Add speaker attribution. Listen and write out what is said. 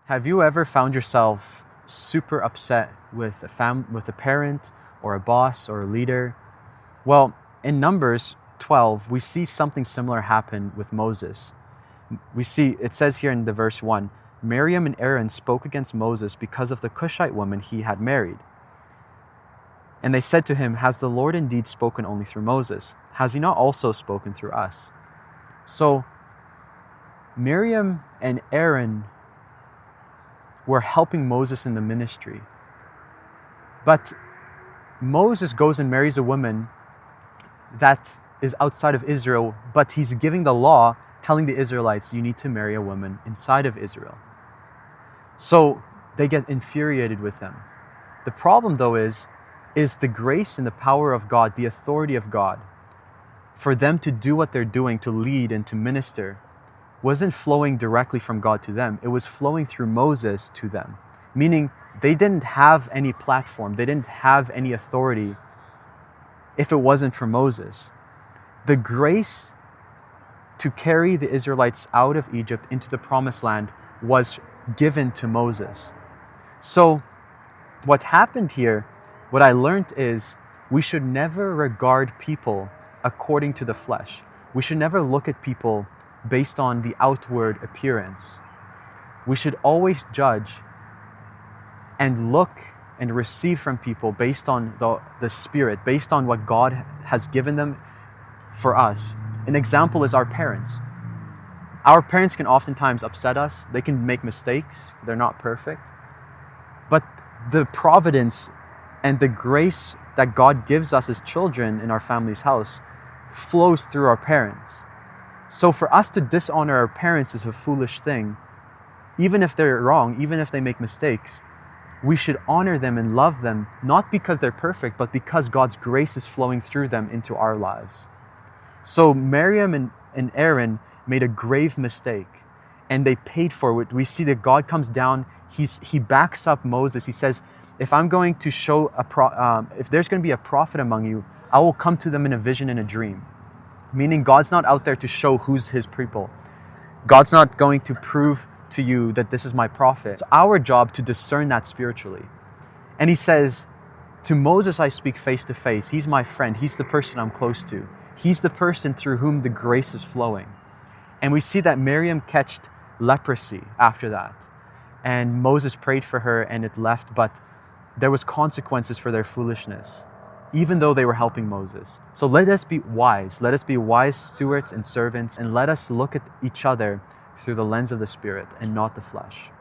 Speaker 1: Have you ever found yourself super upset with a parent or a boss or a leader? Well, in Numbers 12, we see something similar happen with Moses. It says here in the verse 1, Miriam and Aaron spoke against Moses because of the Cushite woman he had married. And they said to him, "Has the Lord indeed spoken only through Moses? Has he not also spoken through us?" So Miriam and Aaron were helping Moses in the ministry. But Moses goes and marries a woman that is outside of Israel, but he's giving the law, telling the Israelites, you need to marry a woman inside of Israel. So they get infuriated with them. The problem, though, is the grace and the power of God, the authority of God, for them to do what they're doing, to lead and to minister, wasn't flowing directly from God to them. It was flowing through Moses to them, meaning they didn't have any platform. They didn't have any authority if it wasn't for Moses. The grace to carry the Israelites out of Egypt into the promised land was given to Moses. So what happened here, what I learned is we should never regard people according to the flesh. We should never look at people based on the outward appearance. We should always judge and look and receive from people based on the Spirit, based on what God has given them for us. An example is our parents. Our parents can oftentimes upset us. They can make mistakes. They're not perfect. But the providence and the grace that God gives us as children in our family's house flows through our parents. So for us to dishonor our parents is a foolish thing. Even if they're wrong, even if they make mistakes, we should honor them and love them, not because they're perfect, but because God's grace is flowing through them into our lives. So Miriam and Aaron made a grave mistake, and they paid for it. We see that God comes down, he backs up Moses. He says, if I'm going to show if there's going to be a prophet among you, I will come to them in a vision and a dream. Meaning God's not out there to show who's his people. God's not going to prove to you that this is my prophet. It's our job to discern that spiritually. And he says, to Moses I speak face to face. He's my friend. He's the person I'm close to. He's the person through whom the grace is flowing. And we see that Miriam catched leprosy after that. And Moses prayed for her and it left, but there was consequences for their foolishness, even though they were helping Moses. So let us be wise. Let us be wise stewards and servants, and let us look at each other through the lens of the Spirit and not the flesh.